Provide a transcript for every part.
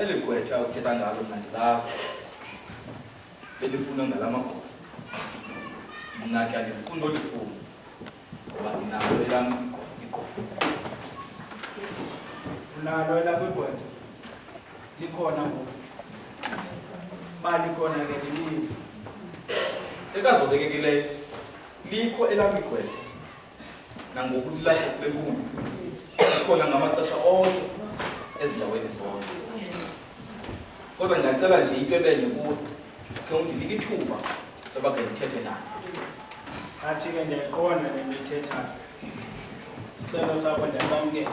Eligwetha ukhetha ngalo mnandilazi. Belifuna ngala magosa. Mna ke andifuni olifuna. Ngoba ndinalo elam igqobo. Unalo elakho igqwetha. Likhona ngoku. Likhona ke lilizi. Ekazobekekileyo. Likho elam igqwetha. Nangoku lilapho lenkulu. Likhona ngamaxesha onke ezindaweni zonke. Kodwa ndingacela nje into ebenye kuwe. Ke undinike ithuba loba ke ndithethe naye. Athi ke ndiyayiqonda le nto ithethayo. Isicelo sakho ndiyasamkela.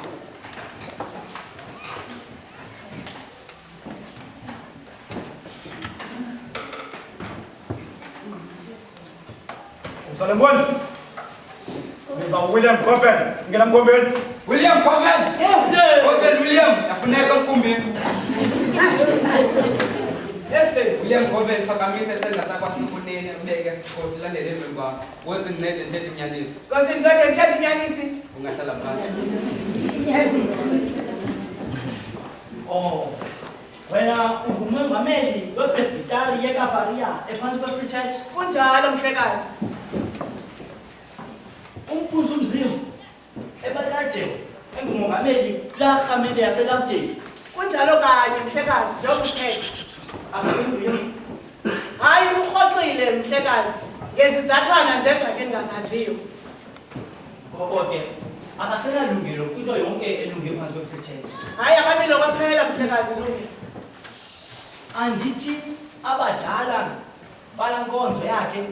Umsalemboni. Biza William Goven, ngena mkombeni. William Goven. Yes sir. Goven William, yafuneka mkumbeni. Yes sir. William Goven phakamisa isandla sakho asekunene ubeke isikoti landele emveni kwakho. Woze ndincede ndithethe inyaniso. Nkosi ndodwa ndithethe inyaniso. Ungahlala phansi. Oh, wena ungumongameli wepresbitari yeKavaria ephantsi kwe-Free Church. Kunjalo mhlekazi. Umfundisi uMzimu ebekade engumongameli kulaa rhamente yaseLovedale. Kunjalo kanye mhlekazi njengoba uthetha. Akasenguye. Hayi urhoxile mhlekazi. Ngezizathwana nje zakhe ningazaziyo. Ngoko ke akasenalungelo kwinto yonke elunge phantsi kwe-Free Church. Hayi akanilo kwaphela mhlekazi lunge. Andithi abadala bala nkonzo yakhe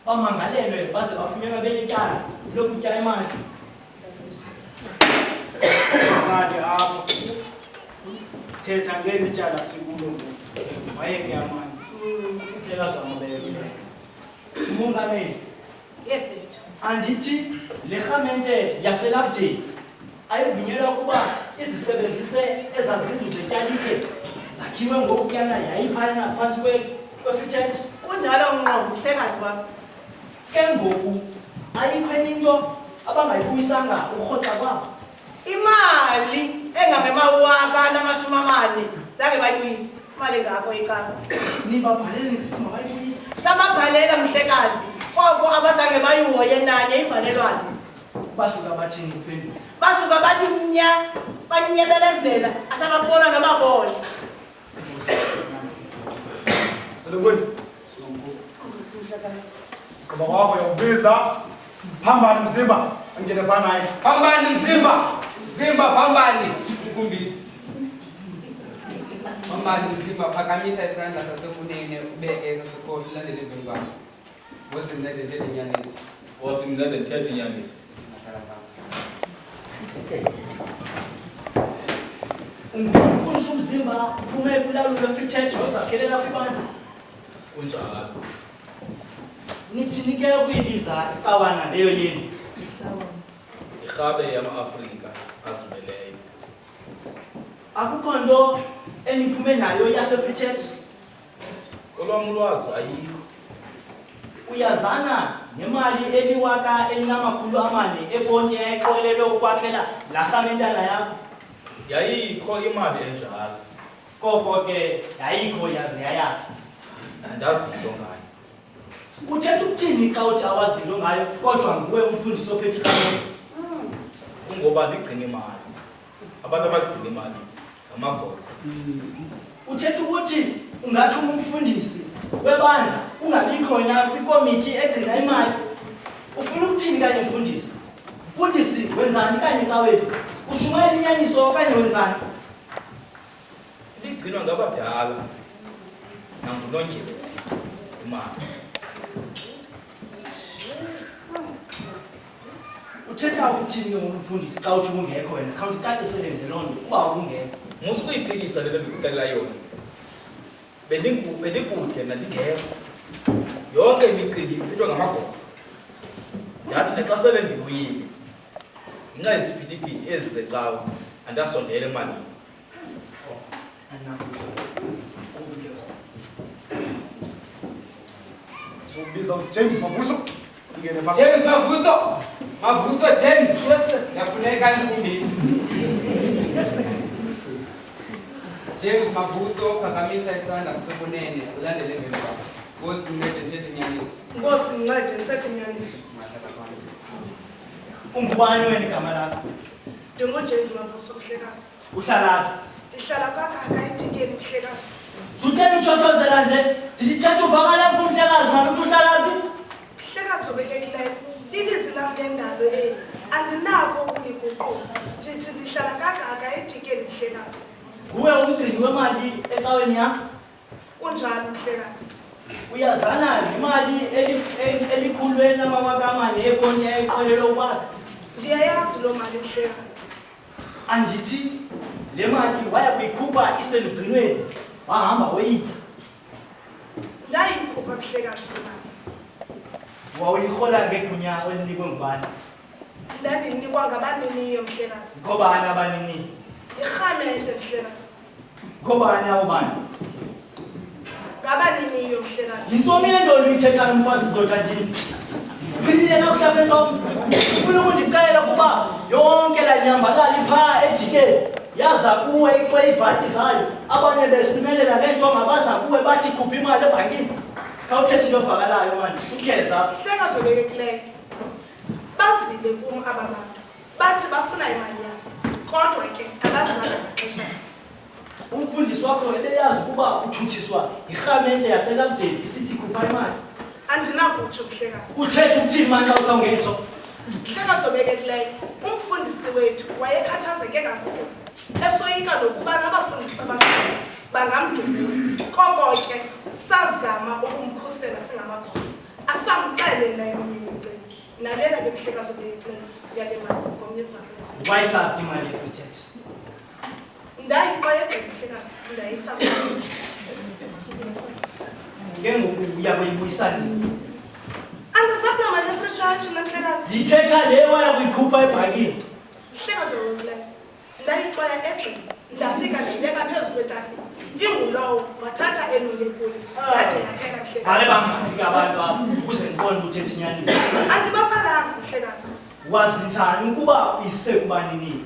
bamangalelwe baze bafunyanwa belityala lokutya imali. Manje apho. Thetha ngeli tyala sikulo ngoku. Wayeke amanye. Indlela zamabele. Umongameli. Yes sir. Andithi le rhamente yaseLovedale ayivunyelwa ukuba izisebenzise ezazindlu zetyalike zakhiwe ngokuyana yayiphana phantsi kwe-Free Church. Kunjalo ngqo mhlekazi wami. Ke ngoku ayikho enye into abangayibuyisanga urhoxa kwabo. Imali engangemawaka namashumi zange bayibuyise. Imali ngakho icala. Nibabhalele nisithi mabayibuyise. Sababhalela mhlekazi. Koko abazange bayihoye nanye ibhalelwane. Basuka bathini kuphendula. Basuka bathi nya banyebelezela asababona nababona. Salemboni. Mhlekazi. Qoba kwakho uyawubiza. Phambani Mzimba, angene phanaye. Phambani Mzimba. Mzimba phambani. Mkumbini. Phambani Mzimba phakamisa isandla sasekunene ubeke esasikhohlo landele emveni kwakho. Woze ndincede ndithethe inyaniso. Woze ndincede ndithethe inyaniso. Ungahlala phansi. Umfundisi uMzimba uphume kulawulo lwe-Free Church wayozakhelela kwibandla. Kunjalo. Nithini ke ukuyibiza icawana leyo yenu? Irhabe yama-Afrika azimeleyo. Akukho nto eniphume nayo yase-Free Church? Kolwam ulwazi ayikho. Uyazana nemali eli-1,400 epontye yayixokelelwe ukwakhela laa rhamentana yakho? Yayikho imali enjalo. Koko ke yayikho yaze yayaphi. Andazi into ngayo. Uthetha ukuthini xa uthi awazinto ngayo kodwa nguwe umfundisi ophethe irhamente? Kungoba ndigcina imali. Abantu abagcina imali ngamagosa. Uthetha ukuthi ungathi umfundisi webandla ungabikho na kwikomiti egcina imali. Ufuna ukuthini kanye mfundisi? Mfundisi wenzani kanye caweni? Ushumayela inyaniso okanye wenzani? Ligcinwa ngabadala nangunondyebo imali. Uthetha ukuthini ngomfundisi xa uthi ungekho wena? Khawundicacisele nje loo nto uba ungekho. Musikuyiphikisa le nto ndikuxelela yona. Bendikude ndingekho. Yonke imicimbi iphethwe ngamagosa. Ndathi naxa sele ndibuyile ngenxa yeziphithiphithi ezi zecawa andasondela emalini. Sokubiza uJames Mabuso. Ngene phakathi. James Mavuso. Mavuso James. Yafuneka mkumbini. James Mabuso, phakamisa isandla sokunene ulandele emveni kwakho. Nkosi mncede ndithethe inyaniso. Nkosi mncede ndithethe inyaniso. Mahlala phansi. Ungubani wena igama lakho? NdinguJames Mabuso mhlekazi. Uhlala phi? Ndihlala kwaKaka eTikeni mhlekazi. Utheni utshothozela nje? Ndithetha uvakala phi umhlekazi manje uthi uhlala phi? Mhlekazi obekekileyo, ilizwi lam lendalo eli andinako ukuliguqula. Ndithi ndihlala kwaKaka eTikeni mhlekazi. Nguwe umgcini wemali ecaweni yakho? Kunjalo mhlekazi. Uyazana nemali elikhulweni lamawaka neeponti eqolelwe ukwakha? Ndiyayazi loo mali mhlekazi. Andithi le mali waya kuyikhupha iselugcinweni wahamba woyitya? Ndayikhupha mhlekazi imali. Wawuyirhola ngegunya olinikwe ngubani? Ndandinikwa ngabaniniyo mhlekazi. Ngobani abaniniyo? Irhamente mhlekazi. Ngobani abo bani? Ngabaniniyo mhlekazi. Yintsomi yendolo uyithethayo mfazi ndoda njini? Uphilile kakuhle apha entloko? Ufuna ukundixelela ukuba yonke laa nyambalala iphaa ejikeni yaza kuwe ixwe iibhatyi zayo, abanye besimelela ngeentonga baza kuwe bathi khupha imali ebhankini? Khawuthethe into evakalayo mani, ukheza apha. Mhlekazi obekekileyo, bazile kum aba bantu bathi bafuna imali yabo, kodwa ke abazanga maxesha. Umfundisi wakho ebeyazi ukuba uthuthiswa yirhamente yaselabudeni isithi khupha imali. Andinakutsho mhlekazi. Uthethe ukuthini mani xa uzawungetsho? Mhlekazi obekekileyo, umfundisi wethu wayekhathazeke kakhulu, esoyika nokubana abafundisi abamnyama bangamdubula. Koko ke sazama ukumkhusela singamagosa, asamxelela eminye imicimbi. Nalena ke mhlekazi obekekileyo yale mali ngomnye ezingasebenzi. Wayisaphi imali ye-free church? Ndayiqoyeqe mhlekazi, ndayisa. Ke ngoku uyakuyibuyisa nini? Andizathi namali ye-free church mhlekazi. Ndithetha le waya kuyikhupha ebhankini. Mhlekazi obekekileyo, ndayixoya egqini, ndafika ndibeka phezu kwetafile. Ingulowo wathatha elunge kuyo yade yaphela mhlekazi. Bale bangafiki abantu apho ukuze ndiqonde uthetha inyaniso. Andibaphalanga mhlekazi. Wazi njani ukuba uyise kubanini?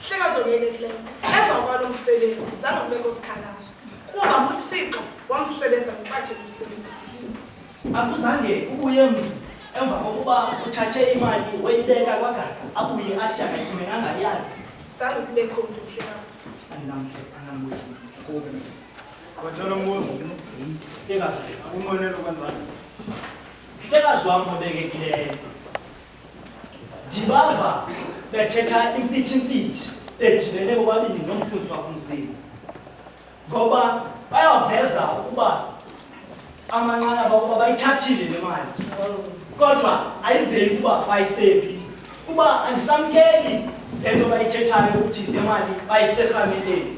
Mhlekazi obekekileyo, emva kwalo msebenzi zange kubekho sikhalazo kuba uThixo wamsebenza ngokwakhe umsebenzi. Akuzange ubuye mntu emva kokuba uthathe imali wayibeka kwaGaga abuye athi akayifumenanga yakhe? Zange kubekho mntu mhlekazi. Andinambuza. Kodwa mbuzo, Mhlekazi, akunqwenela ukwenzani? mhlekazi wam obekekileyo, ndibava bethetha imfitshi-mfitshi bedibene bobabini nomfundisi wakho umzimba, ngoba bayaveza ukuba amanqanaba ukuba bayithathile le mali, kodwa ayiveli ukuba bayisephi. Kuba andisamkeli le nto bayithethayo ukuthi le mali bayiserhameleni,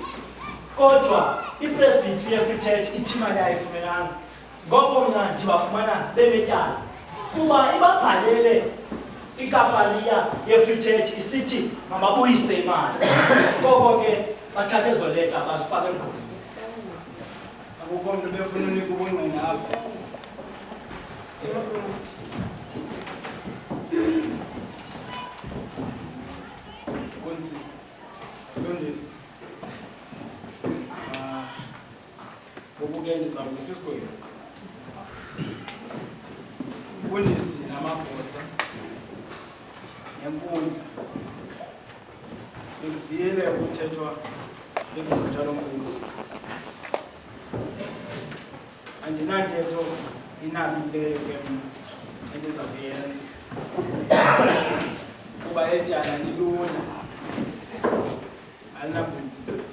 kodwa ipresbiti ye-Free Church ithi imali ayifumenanga. Ngoko mna ndibafumana benetyala kuba ibabhalele ikafaliya ye-Free Church isithi mababuyise imali. Ngoko ke bathathe ezo leta bazifake emgqomeni. Akukho mntu befuna unika ubungqina apha. Kunzima. Mfundisi. Ngoku ke ndizawubuyisa isigwebo. Mfundisi namagosa nemfundo bevile ukuthethwa legqwetha lombuso. Andinantetho inabileyo ke mna endiza kuyenza kuba etyala lilula alinabunzima.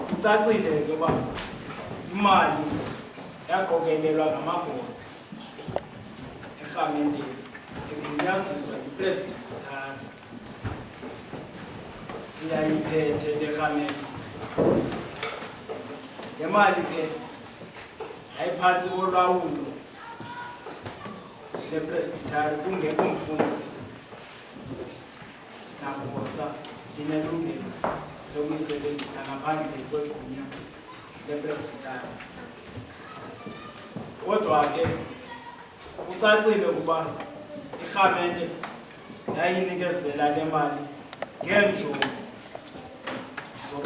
Kucacile ke uba imali yaqokelelwa ngamagosa erhamenteni igunyaziswa yipresbitari iyayiphethe le rhamente. Le mali ke ayiphantsi kolawulo lepresbitari kungekho mfundisi nagosa linelungelo lokuyisebenzisa ngaphandle kwegunya lepresbitari. Kodwa ke kucacile ukuba irhamente yayinikezela le mali ngeenjongo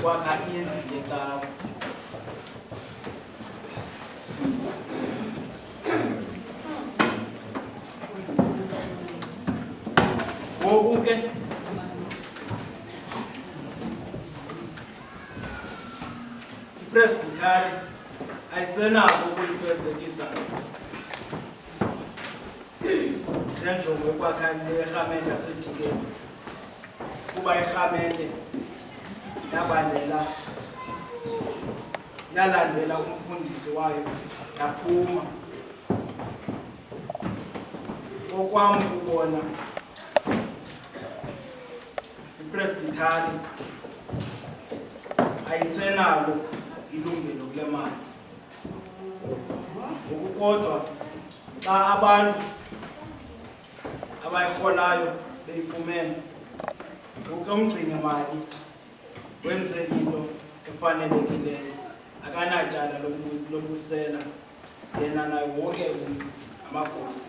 zokwakha indlu yecawa. Ngoku ke ipresbitari ayisenako ukuyifezekisa le njongo yokwakha le-rhamente yasedikeni, kuba irhamente yalandela umfundisi wayo yaphuma. Okwam ukubona ipresbitari ayisenalo ilungelo kule mali. Ngokukodwa xa abantu abayirholayo beyifumene, ngoku umgcini-mali wenze into efanelekileyo, akanatyala lobusela yena naye wonke amagosa.